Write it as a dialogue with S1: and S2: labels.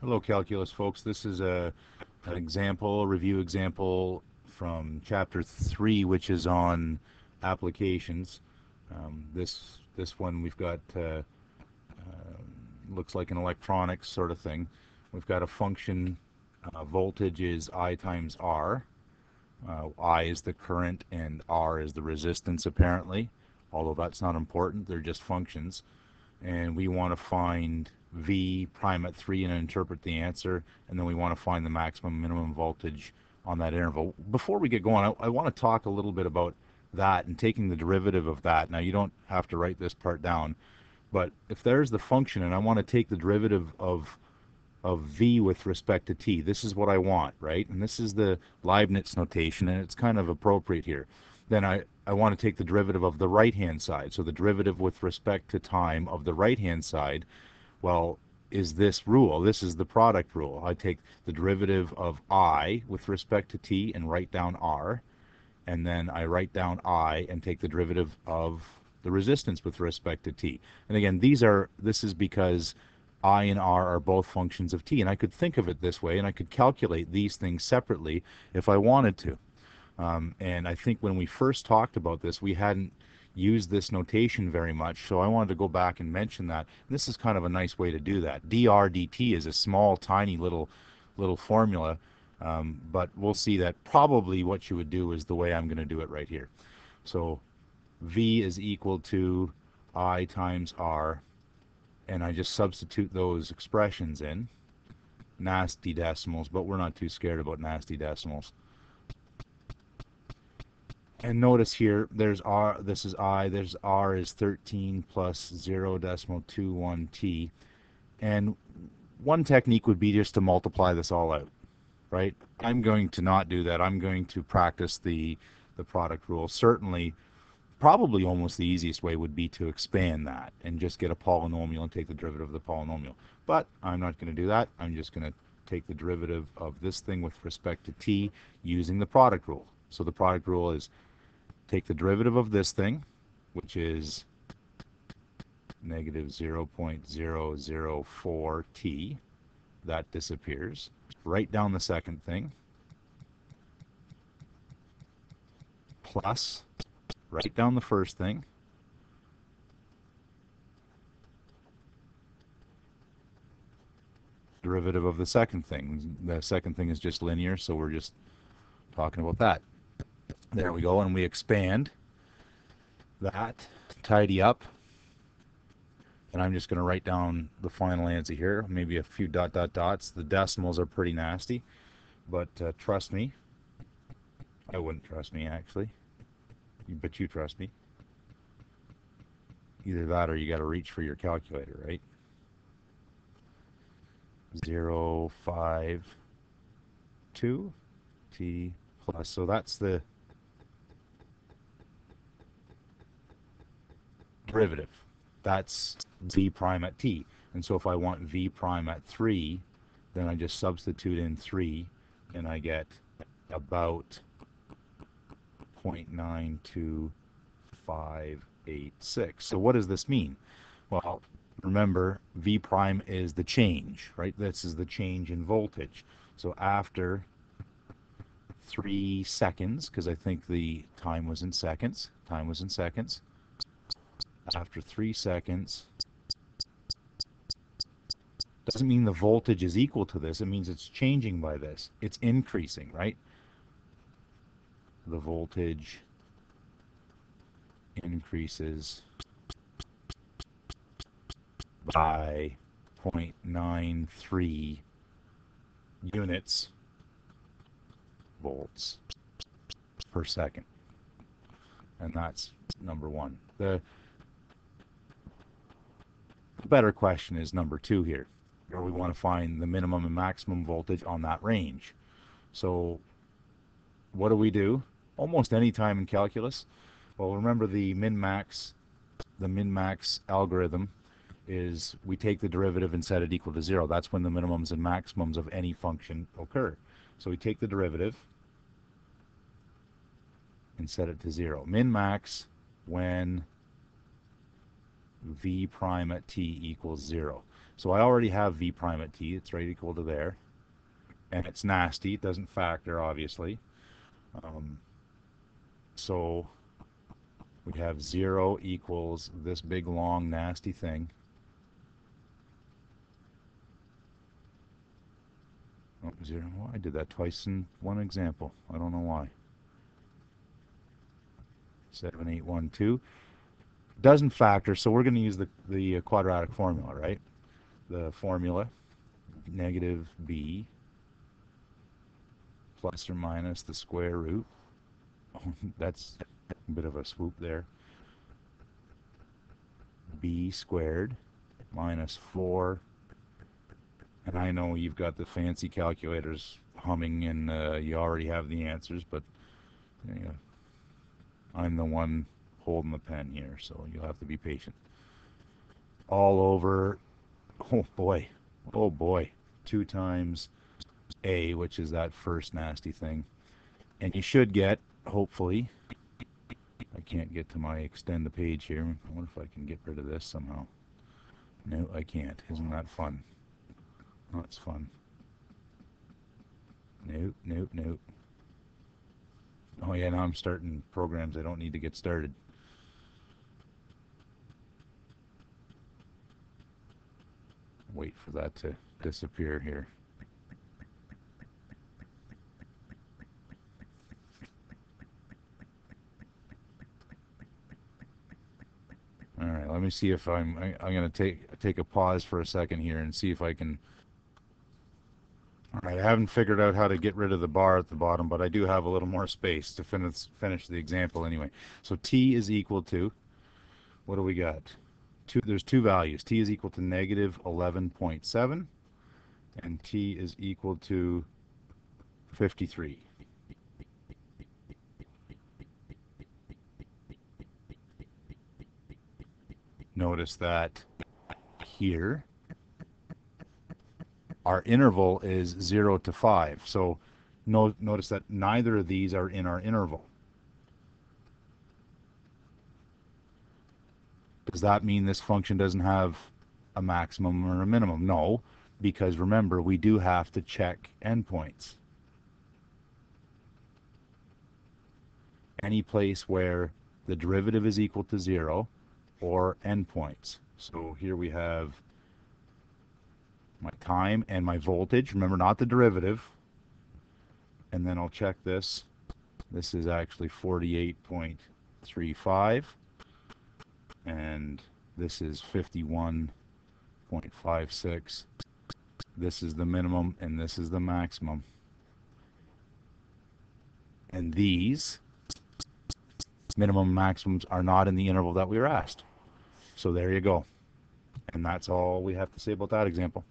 S1: Hello, calculus folks. This is an example, a review example from chapter 3, which is on applications. This one we've got looks like an electronics sort of thing. We've got a function. Voltage is I times R. I is the current and R is the resistance apparently, although that's not important. They're just functions. And we want to find V prime at 3 and interpret the answer, and then we want to find the maximum minimum voltage on that interval. Before we get going, I want to talk a little bit about that and taking the derivative of that. Now, you don't have to write this part down, but if there's the function and I want to take the derivative of v with respect to t, this is what I want, right? And this is the Leibniz notation, and it's kind of appropriate here. Then I want to take the derivative of the right-hand side. So the derivative with respect to time of the right-hand side, well, is this rule. This is the product rule. I take the derivative of I with respect to t and write down R, and then I write down I and take the derivative of the resistance with respect to t. And again, this is because I and R are both functions of t. And I could think of it this way, and I could calculate these things separately if I wanted to. And I think when we first talked about this, we hadn't used this notation very much, so I wanted to go back and mention that. And this is kind of a nice way to do that. dr dt is a small, tiny little formula, but we'll see that probably what you would do is the way I'm going to do it right here. So V is equal to I times R, and I just substitute those expressions in. Nasty decimals, but we're not too scared about nasty decimals. And notice here, there's R, this is I, there's R is 13 plus 0.21 t. And one technique would be just to multiply this all out, right? I'm going to not do that. I'm going to practice the product rule. Certainly, probably almost the easiest way would be to expand that and just get a polynomial and take the derivative of the polynomial. But I'm not going to do that. I'm just going to take the derivative of this thing with respect to t using the product rule. So the product rule is take the derivative of this thing, which is negative 0.004 t. That disappears. Write down the second thing, plus, write down the first thing, derivative of the second thing. The second thing is just linear, so we're just talking about that. There we go, and we expand that, tidy up, and I'm just going to write down the final answer here, maybe a few dot dot dots. The decimals are pretty nasty, but trust me. I wouldn't trust me, actually, but you trust me. Either that or you got to reach for your calculator, right? 0.52 t plus, so that's the derivative. That's v prime at t. And so if I want v prime at 3, then I just substitute in 3, and I get about 0.92586. So what does this mean? Well, remember, v prime is the change, right? This is the change in voltage. So after 3 seconds, because I think the time was in seconds, after 3 seconds, doesn't mean the voltage is equal to this. It means it's changing by this. It's increasing, right? The voltage increases by 0.93 units volts per second. And that's number one. The better question is number 2 here, where we want to find the minimum and maximum voltage on that range. So what do? Almost any time in calculus. Well, remember the min-max algorithm is we take the derivative and set it equal to 0. That's when the minimums and maximums of any function occur. So we take the derivative and set it to 0. Min-max when v prime at t equals 0. So I already have v prime at t. It's right equal to there. And it's nasty. It doesn't factor, obviously. So we have 0 equals this big, long, nasty thing. Oh, 0. Well, I did that twice in one example. I don't know why. 7812. Doesn't factor, so we're going to use the quadratic formula, right? The formula, negative b plus or minus the square root. Oh, that's a bit of a swoop there. B squared minus 4. And I know you've got the fancy calculators humming and you already have the answers, but you know, I'm the one holding the pen here, so you'll have to be patient. All over, oh boy, 2 times a, which is that first nasty thing. And you should get, hopefully, I can't get to my extend the page here. I wonder if I can get rid of this somehow. No, I can't. Isn't that fun? That's fun. Nope. Oh yeah, now I'm starting programs I don't need to get started. Wait for that to disappear here. All right, let me see if I'm going to take a pause for a second here and see if I can. All right, I haven't figured out how to get rid of the bar at the bottom, but I do have a little more space to finish the example anyway. So t is equal to, what do we got? There's 2 values. T is equal to negative 11.7 and t is equal to 53. Notice that here our interval is 0 to 5. So notice that neither of these are in our interval. Does that mean this function doesn't have a maximum or a minimum? No, because remember, we do have to check endpoints. Any place where the derivative is equal to 0 or endpoints. So here we have my time and my voltage. Remember, not the derivative. And then I'll check this. This is actually 48.35. And this is 51.56. This is the minimum and this is the maximum. And these minimum and maximums are not in the interval that we were asked. So there you go. And that's all we have to say about that example.